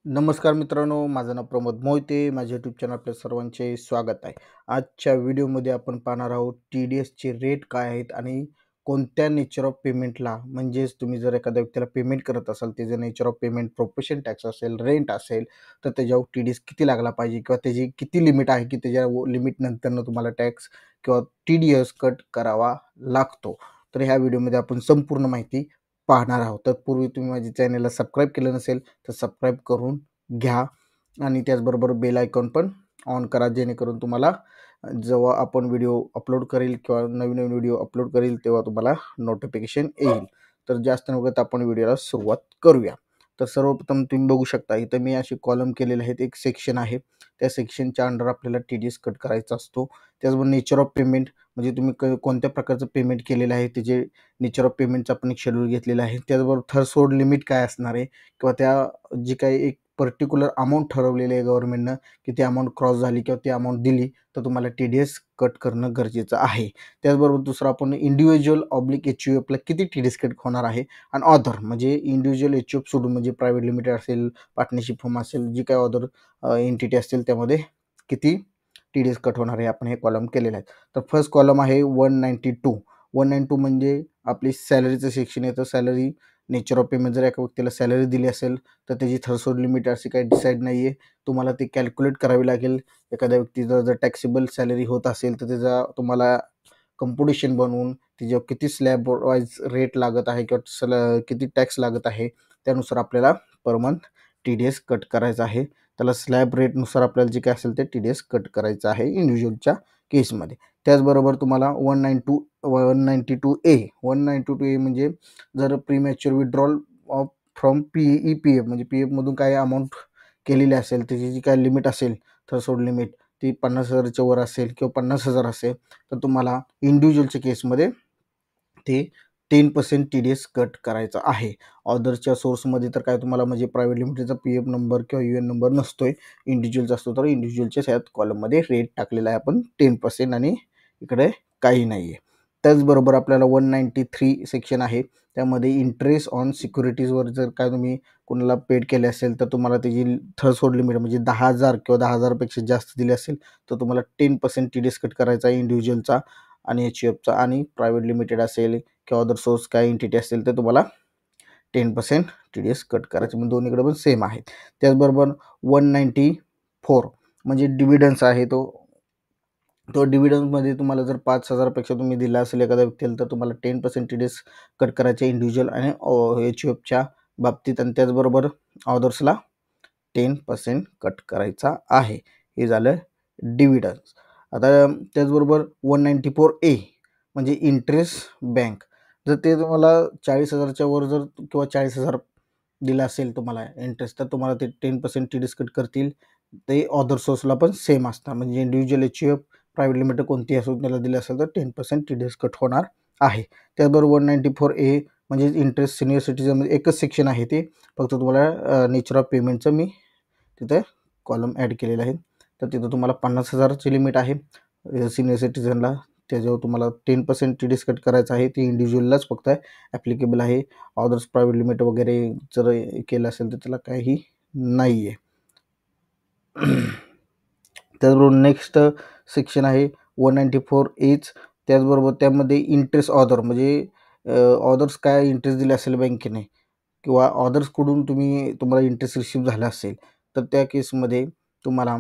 नमस्कार मित्रांनो, माझं नाव प्रमोद मोहिते. माझ्या यूट्यूब चॅनल आपल्या सर्वांचे स्वागत आहे. आजच्या व्हिडिओमध्ये आपण पाहणार आहोत TDSचे रेट काय आहेत आणि कोणत्या नेचर ऑफ पेमेंटला, म्हणजेच तुम्ही जर एखाद्या व्यक्तीला पेमेंट करत असाल, त्याचं nature of payment profession tax असेल, रेंट असेल, तर त्याच्यावर TDS किती लागला पाहिजे किंवा त्याची किती लिमिट आहे की त्याच्या लिमिटनंतरनं तुम्हाला टॅक्स किंवा TDS कट करावा लागतो. तर ह्या व्हिडिओमध्ये आपण संपूर्ण माहिती पाहणार आहोत. तत्पूर्वी तुम्ही माझ्या चॅनलला सबस्क्राईब केलं नसेल तर सबस्क्राईब करून घ्या आणि त्याचबरोबर बेल आयकॉन पण ऑन करा, जेणेकरून तुम्हाला जेव्हा आपण व्हिडिओ अपलोड करेल किंवा नवीन व्हिडिओ अपलोड करेल तेव्हा तुम्हाला नोटिफिकेशन येईल. तर जास्त न बघता आपण व्हिडिओला सुरुवात करूया. तर सर्वप्रथम तुम्ही बघू शकता इथं मी असे कॉलम केलेले आहेत. एक सेक्शन आहे, त्या सेक्शनच्या अंडर आपल्याला TDS कट करायचा असतो. त्याचबरोबर नेचर ऑफ पेमेंट म्हणजे तुम्ही कोणत्या प्रकारचं पेमेंट केलेलं आहे त्याचे नेचर ऑफ पेमेंटचा आपण एक शेड्यूल घेतलेला आहे. त्याचबरोबर थ्रेशोल्ड लिमिट काय असणार आहे किंवा त्या जी काही एक पर्टिक्युलर अमाऊंट ठरवलेली आहे गव्हर्नमेंटनं की ती अमाऊंट क्रॉस झाली किंवा ती अमाऊंट दिली तर तुम्हाला TDS कट करणं गरजेचं आहे. त्याचबरोबर दुसरं आपण इंडिव्हिज्युअल ऑब्लिक HUFला किती TDS कट होणार आहे आणि ऑदर म्हणजे इंडिव्हिज्युअल HUF सोडून म्हणजे प्रायव्हेट लिमिटेड असेल, पार्टनरशिप फर्म असेल, जी काही ऑदर एंटिटी असतील त्यामध्ये किती TDS कट होणार आहे आपण हे कॉलम केलेलं आहे. तर फर्स्ट कॉलम आहे 192 म्हणजे आपली सॅलरीचं सेक्शन येतं. सॅलरी नेचर ऑफ पेमेंट जर एका व्यक्तीला सॅलरी दिली असेल तर त्याची थ्रेशोल्ड लिमिट अशी काही डिसाईड नाही आहे. तुम्हाला ते कॅल्क्युलेट करावी लागेल. एखाद्या व्यक्तीचं जर टॅक्सेबल सॅलरी होत असेल तर त्याचा तुम्हाला कम्प्युटेशन बनवून त्याच्यावर किती स्लॅब वाईज रेट लागत आहे किंवा किती टॅक्स लागत आहे त्यानुसार आपल्याला पर मंथ TDS कट करायचं आहे. त्याला स्लॅब रेटनुसार आपल्याला जे काय असेल ते TDS कट करायचं आहे इंडिव्हिज्युअलच्या केसमध्ये. त्याचबरोबर तुम्हाला 192A म्हणजे जर premature withdrawal of from PEPF म्हणजे PFमधून काय अमाऊंट केलेली असेल, त्याची जी काय लिमिट असेल थ्रेशोल्ड लिमिट ती 50,000च्या वर असेल किंवा 50,000 असेल तर तुम्हाला इंडिव्हिज्युअलच्या केसमध्ये ते 10% TDS कट करायचा आहे. ऑदरच्या सोर्समध्ये तर काय तुम्हाला म्हणजे प्रायव्हेट लिमिटेडचा PF नंबर किंवा UN नंबर नसतोय. इंडिव्हिज्युअलचा असतो तर इंडिव्हिज्युअलच्या ह्यात कॉलममध्ये रेट टाकलेला आहे आपण 10% आणि इकडे काही नाही आहे. त्याचबरोबर आपल्याला 193 सेक्शन आहे. त्यामध्ये इंटरेस्ट ऑन सिक्युरिटीजवर जर काय तुम्ही कोणाला पेड केले असेल तर तुम्हाला त्याची थ्रेशोल्ड लिमिट म्हणजे 10,000 किंवा 10,000पेक्षा जास्त दिली असेल तर तुम्हाला 10% TDS कट करायचा आहे इंडिव्हिज्युअलचा आणि HUFचा. आणि प्रायव्हेट लिमिटेड असेल किंवा अदर सोर्स काय एंटिटी असेल तर तुम्हाला 10% TDS कट करायचे. म्हणजे दोन्हीकडे पण सेम आहे. त्याचबरोबर 194 म्हणजे डिव्हिडन्स आहे. तो डिव्हिडन्समध्ये तुम्हाला जर 5,000पेक्षा तुम्ही दिला असेल एखाद्या व्यक्तीला तर तुम्हाला 10% TDS कट करायचे इंडिव्हिज्युअल आणि HUFच्या बाबतीत. आणि त्याचबरोबर ऑदर्सला 10% कट करायचा आहे. हे झालं डिव्हिडन्स. आता त्याचबरोबर 194A म्हणजे इंटरेस्ट बँक. जर ते तुम्हाला 40,000च्या वर जर किंवा 40,000 दिला असेल तुम्हाला इंटरेस्ट तर तुम्हाला ते 10% TDS कट करतील. ते अदर सोर्सला पण सेम असणार म्हणजे इंडिव्हिज्युअल HUF प्रायव्हेट लिमिटेड कोणतीही असो त्याला दिलं असेल तर 10% TDS कट होणार आहे. त्याचबरोबर 194A म्हणजे इंटरेस्ट सिनियर सिटीजनमध्ये एकच सेक्शन आहे ते. फक्त तुम्हाला नेचर ऑफ पेमेंटचं मी तिथे कॉलम ॲड केलेलं आहे. तर तिथं तुम्हाला 50,000ची लिमिट आहे सिनियर सिटीजनला. त्याच्यावर तुम्हाला 10% TDS कट करायचं आहे. ते इंडिव्हिज्युअललाच फक्त ॲप्लिकेबल आहे. अदर्स प्रायव्हेट लिमिट वगैरे जर केलं असेल तर त्याला काही नाही आहे. त्याचबरोबर नेक्स्ट सेक्शन आहे 194Aच. त्याचबरोबर त्यामध्ये इंटरेस्ट ऑदर म्हणजे ऑदर्स काय इंटरेस्ट दिले असेल बँकेने किंवा ऑदर्सकडून तुम्हाला इंटरेस्ट रिसीव्ह झाला असेल तर त्या केसमध्ये तुम्हाला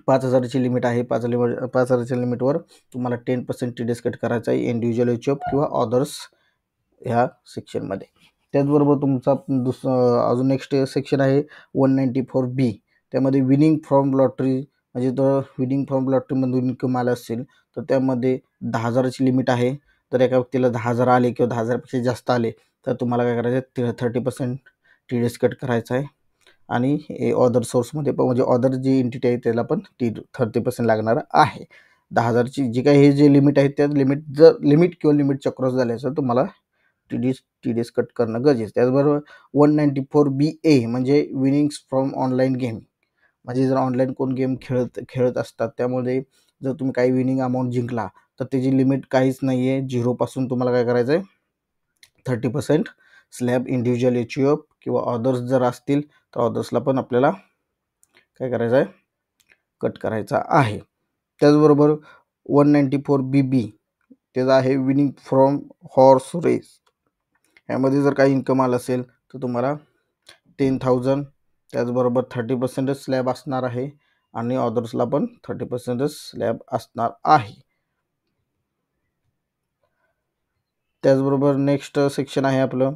5,000ची लिमिट आहे. 5,000च्या लिमिटवर तुम्हाला 10% TDS कट करायचा आहे इंडिव्हिज्युअल HUF किंवा ऑदर्स ह्या सेक्शनमध्ये. त्याचबरोबर तुमचा अजून नेक्स्ट सेक्शन आहे 194B. त्यामध्ये विनिंग फ्रॉम लॉटरी म्हणजे तर विनिंग फ्रॉम लॉटरीमधून इन्कम आलं असेल तर त्यामध्ये 10,000ची लिमिट आहे. जर एका व्यक्तीला 10,000 आले किंवा 10,000पेक्षा जास्त आले तर तुम्हाला काय करायचं आहे 30% TDS कट करायचा आहे. आणि अदर सोर्समध्ये पण म्हणजे अदर जी एंटिटी आहे त्याला पण 30% लागणार आहे. 10,000ची जी काही हे जे लिमिट आहे त्या लिमिट किंवा लिमिटच्या क्रॉस झाले असेल तुम्हाला TDS कट करणं गरजेचं. त्याचबरोबर 194BA म्हणजे विनिंग्स फ्रॉम ऑनलाईन गेम म्हणजे जर ऑनलाईन कोण गेम खेळत असतात त्यामध्ये जर तुम्ही काही विनिंग अमाऊंट जिंकला तर त्याची लिमिट काहीच नाही आहे. 0पासून तुम्हाला काय करायचं आहे 30% स्लॅब इंडिव्हिज्युअल HUF किंवा अदर्स जर असतील तर ऑदर्सला पण आपल्याला काय करायचं आहे, कट करायचा आहे. त्याचबरोबर 194BB त्याचा आहे विनिंग फ्रॉम हॉर्स रेस. यामध्ये जर काही इन्कम आलं असेल तर तुम्हाला 10,000, त्याचबरोबर 30% स्लॅब असणार आहे आणि ऑदर्सला पण 30% स्लॅब असणार आहे. त्याचबरोबर नेक्स्ट सेक्शन आहे आपलं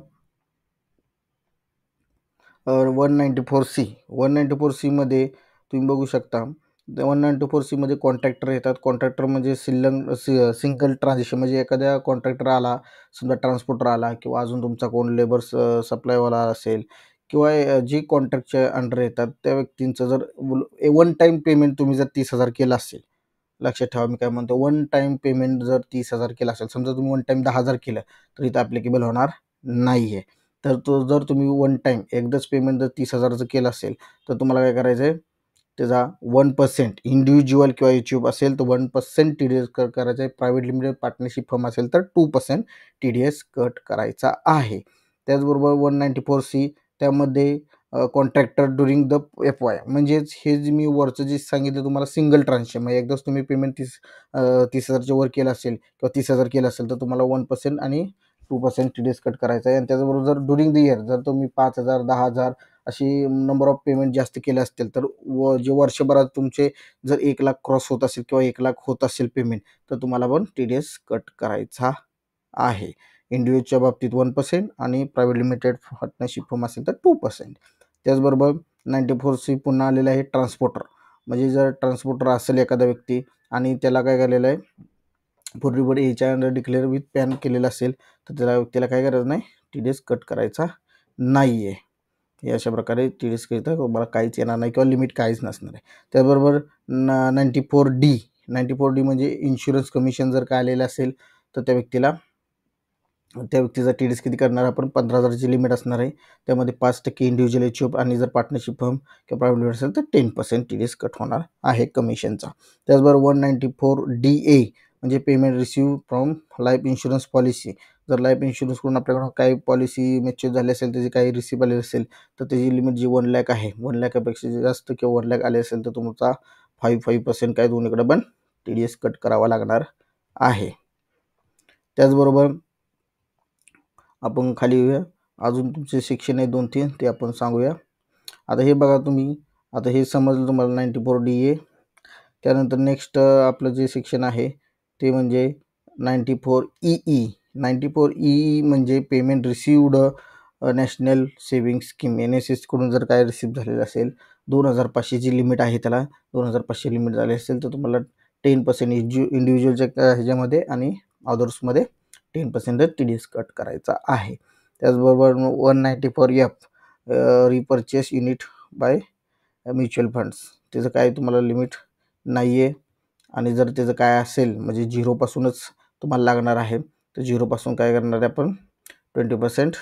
194C. 194C मध्ये तुम्ही बघू शकता 194C मध्ये कॉन्ट्रॅक्टर येतात. कॉन्ट्रॅक्टर म्हणजे सिंगल ट्रान्झॅक्शन, म्हणजे एखाद्या कॉन्ट्रॅक्टर आला, समजा ट्रान्सपोर्टर आला किंवा अजून तुमचा कोण लेबर सप्लायवाला असेल किंवा जे कॉन्ट्रॅक्टच्या अंडर येतात त्या व्यक्तींचं जर वन टाईम पेमेंट तुम्ही जर 30,000 केलं असेल, लक्षात ठेवा मी काय म्हणतो, वन टाईम पेमेंट जर 30,000 केलं असेल, समजा तुम्ही वन टाईम 10,000 केलं तर इथं ॲप्लिकेबल होणार नाही आहे. तर तो जर तुम्ही वन टाईम एकदाच पेमेंट जर 30,000चं केलं असेल तर तुम्हाला काय करायचं आहे, त्याचा 1% इंडिव्हिज्युअल किंवा YouTube असेल तर 1% TDS कट करायचा आहे. प्रायव्हेट लिमिटेड पार्टनरशिप फर्म असेल तर 2% TDS कट करायचा आहे. त्याचबरोबर 194C त्यामध्ये कॉन्ट्रॅक्टर ड्युरिंग द FY, म्हणजेच हे जे मी वरचं जे सांगितलं तुम्हाला सिंगल ट्रान्झॅक्शन, म्हणजे एकदाच तुम्ही पेमेंट 30,000च्या वर केलं असेल किंवा 30,000 केलं असेल तर तुम्हाला 1% आणि 2% TDS कट करायचा आहे. आणि त्याचबरोबर जर ड्युरिंग द इयर जर तुम्ही 5,000 10,000 अशी नंबर ऑफ पेमेंट जास्त केले असतील तर जे वर्षभरात तुमचे जर 1,00,000 क्रॉस होत असेल किंवा 1,00,000 होत असेल पेमेंट तर तुम्हाला पण TDS कट करायचा आहे. इंडिव्हिज्युअलच्या बाबतीत 1% आणि प्रायव्हेट लिमिटेड पार्टनरशिप फर्म असेल तर 2%. त्याचबरोबर 94C पुन्हा आलेलं आहे ट्रान्सपोर्टर, म्हणजे जर ट्रान्सपोर्टर असेल एखादा व्यक्ती आणि त्याला काय केलेलं आहे, पूर्वीवर याच्या अंडर डिक्लेअर विथ पॅन केलेलं असेल तर त्याला व्यक्तीला काय करायचं नाही, TDS कट करायचा नाही आहे. हे अशा प्रकारे TDS करिता तुम्हाला काहीच येणार नाही किंवा लिमिट काहीच नसणार आहे. त्याचबरोबर 94D म्हणजे इन्शुरन्स कमिशन जर काय आलेलं असेल तर त्या व्यक्तीचा TDS किती करणार आपण, 15,000ची लिमिट असणार आहे. त्यामध्ये 5% इंडिव्हिज्युअल HUF आणि जर पार्टनरशिप फर्म किंवा प्रायव्हेट लिमिटेड असेल तर 10% TDS कट होणार आहे कमिशनचा. त्याचबरोबर 194DA म्हणजे payment receive from life insurance policy. जर लाईफ इन्शुरन्सकडून आपल्याकडून काही पॉलिसी मॅच्युअर झाली असेल, त्याची काही रिसिव्ह आले असेल तर त्याची लिमिट जी 1,00,000 आहे, 1,00,000पेक्षा जास्त किंवा 1,00,000 आले असेल तर तुमचा 5% काय दोन्हीकडे पण TDS कट करावा लागणार आहे. त्याचबरोबर आपण खाली येऊया, अजून तुमचे सेक्शन आहे 2-3 ते आपण सांगूया. आता हे बघा तुम्ही, आता हे समजलं तुम्हाला 94DA. त्यानंतर नेक्स्ट आपलं जे सेक्शन आहे ते म्हणजे 94EE. 94EE म्हणजे payment received national saving scheme, NSS कडून जर काय रिसिव्ह झालेलं असेल, 2,500ची लिमिट आहे त्याला, 2,500 लिमिट झाली असेल तर तुम्हाला 10% इंडिव्हिज्युअलच्या ह्याच्यामध्ये आणि अदर्समध्ये 10% TDS कट करायचा आहे. त्याचबरोबर 194F repurchase unit by mutual funds, त्याचं काय तुम्हाला लिमिट नाही आहे. आणि जर त्याचं काय असेल म्हणजे झिरोपासूनच तुम्हाला लागणार आहे तर झिरोपासून काय करणार आहे आपण, 20%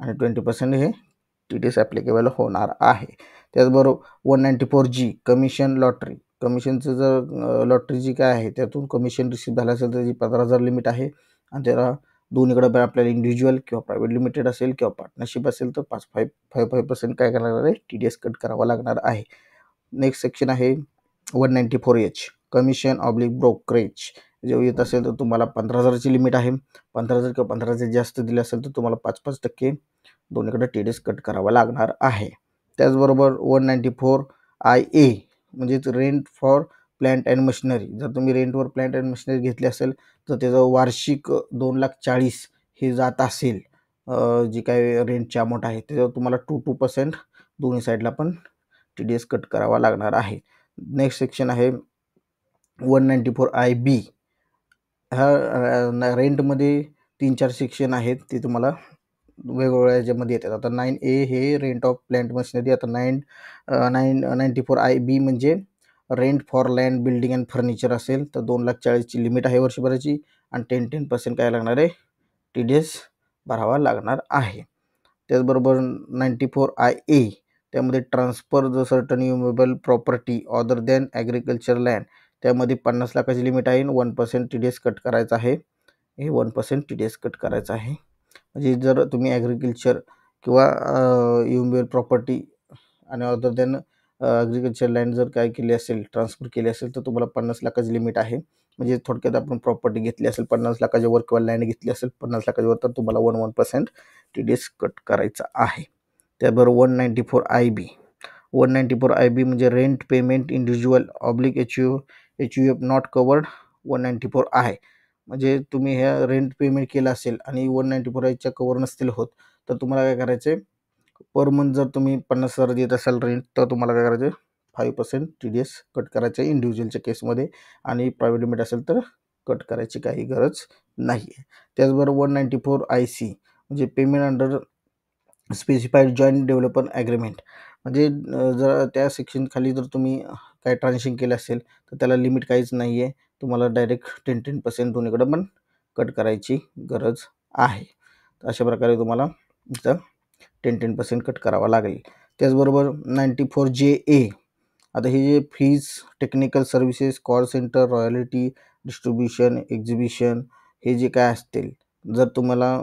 आणि 20% हे TDS ॲप्लिकेबल होणार आहे. त्याचबरोबर 194G कमिशन लॉटरी. कमिशनचं जर लॉटरी जी काय आहे त्यातून कमिशन रिसिव्ह झालं असेल तर त्याची 15,000 लिमिट आहे आणि त्याला दोन्हीकडे पण आपल्याला इंडिव्हिज्युअल किंवा प्रायव्हेट लिमिटेड असेल किंवा पार्टनरशिप असेल तर 5% काय करणार आहे, TDS कट करावा लागणार आहे. नेक्स्ट सेक्शन आहे 194H कमिशन ऑब्लिक ब्रोकरेज. जेव्हा येत असेल तर तुम्हाला 15,000ची लिमिट आहे, 15,000 किंवा 15,000 जास्त दिले असेल तर तुम्हाला 5% दोन्हीकडे TDS कट करावा लागणार आहे. त्याचबरोबर 194IA म्हणजेच rent for plant and machinery. जर तुम्ही रेंटवर प्लॅन्ट अँड मशिनरी घेतली असेल तर त्याचं वार्षिक 2,40,000 हे जात असेल, जी काय रेंटची अमाऊंट आहे त्याच्यावर तुम्हाला 2% दोन्ही साईडला पण TDS कट करावा लागणार आहे. नेक्स्ट सेक्शन आहे 194IB. ह्या रेंटमध्ये 3-4 सेक्शन आहेत ते तुम्हाला वेगवेगळ्या याच्यामध्ये येतात. आता 9A हे रेंट ऑफ प्लॅन्ट मशिनरी. आता 94IB म्हणजे rent for land building and furniture असेल तर 2,40,000ची लिमिट आहे वर्षभराची आणि 10% काय लागणार आहे, TDS भरावा लागणार आहे. त्याचबरोबर 94IA त्यामध्ये transfer the certain immovable property other than agriculture land, त्यामध्ये 50 लाखाची लिमिट आहे, 1% TDS कट करायचं आहे. हे 1% TDS कट करायचं आहे. म्हणजे जर तुम्ही ॲग्रिकल्चर किंवा युएमबीएल प्रॉपर्टी आणि अदर दॅन ॲग्रिकल्चर लँड जर काय केली असेल, ट्रान्सफर केली असेल, तर तुम्हाला 50 लाखाची लिमिट आहे. म्हणजे थोडक्यात आपण प्रॉपर्टी घेतली असेल 50 लाखाच्या वर किंवा लँड घेतली असेल 50 लाखाच्या वर, तर तुम्हाला 1% TDS कट करायचा आहे. त्याबरोबर 194 IB 194 IB म्हणजे rent payment individual oblique HUF not covered 194 आहे. म्हणजे तुम्ही ह्या रेंट पेमेंट केलं असेल आणि 194 च्या कवर नसतील होत, तर तुम्हाला काय करायचं आहे, पर मंथ जर तुम्ही 50,000 देत असाल रेंट, तर तुम्हाला काय करायचं आहे, 5% TDS कट करायचं आहे इंडिव्हिज्युअलच्या केसमध्ये. आणि प्रायव्हेट लिमिट असेल तर कट करायची काही गरज नाही आहे. त्याचबरोबर 194 IC म्हणजे payment under specified joint developer agreement. म्हणजे जर त्या सेक्शनखाली जर तुम्ही काय ट्रान्झॅक्शन केलं असेल, तर त्याला लिमिट काहीच नाही आहे. तुम्हाला डायरेक्ट 10% दोन्हीकडं पण कट करायची गरज आहे. अशा प्रकारे तुम्हाला इथं 10% कट करावा लागेल. त्याचबरोबर 94JA, आता हे जे fees, technical services, call centre, royalty, distribution, exhibition हे जे काय असतील, जर तुम्हाला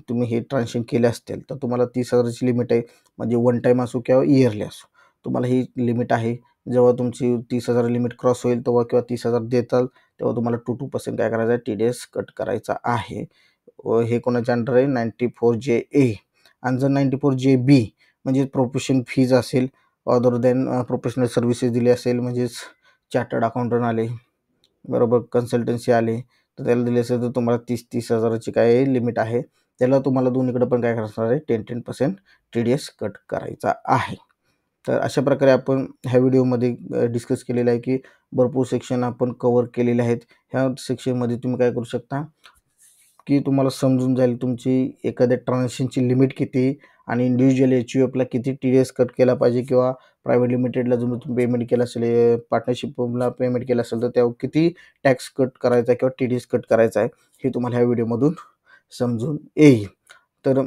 तुम्ही हे ट्रान्झॅक्शन केले असतील, तर तुम्हाला 30,000ची लिमिट आहे. म्हणजे वन टाईम असो किंवा इयरली असो, तुम्हाला ही लिमिट आहे. जेव्हा तुमची 30,000 लिमिट क्रॉस होईल तेव्हा किंवा 30,000 देताल तेव्हा तुम्हाला 2% काय करायचं आहे, TDS कट करायचा आहे. हे कोणाच्या अंडर आहे, 94JA. आणि जर 94JB म्हणजे प्रोफेशन फीज असेल, अदर दॅन प्रोफेशनल सर्व्हिसेस दिली असेल, म्हणजेच चार्टर्ड अकाउंटंट आले, बरोबर, कन्सल्टन्सी आले, तर त्याला दिले असेल तर तुम्हाला 30,000ची काय लिमिट आहे. त्याला तुम्हाला दोन्हीकडे पण काय करणार आहे, 10% TDS कट करायचा आहे. तर अशा प्रकारे आपण ह्या व्हिडिओमध्ये डिस्कस केलेलं आहे की भरपूर सेक्शन आपण कव्हर केलेले आहेत. ह्या सेक्शनमध्ये तुम्ही काय करू शकता की तुम्हाला समजून जाईल तुमची एखाद्या ट्रान्झॅक्शनची लिमिट किती आणि इंडिव्हिज्युअल HUFला किती TDS कट केला पाहिजे, किंवा प्रायव्हेट लिमिटेडला जर तुम्ही पेमेंट केलं असेल, पार्टनरशिपला पेमेंट केलं असेल, तर त्यावर किती टॅक्स कट करायचा आहे किंवा TDS कट करायचा आहे, हे तुम्हाला ह्या व्हिडिओमधून समजून येईल. तर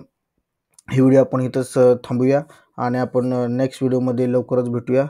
ही व्हिडिओ आपण इथंच थांबूया आणि आपण नेक्स्ट व्हिडिओमध्ये लवकरच भेटूया.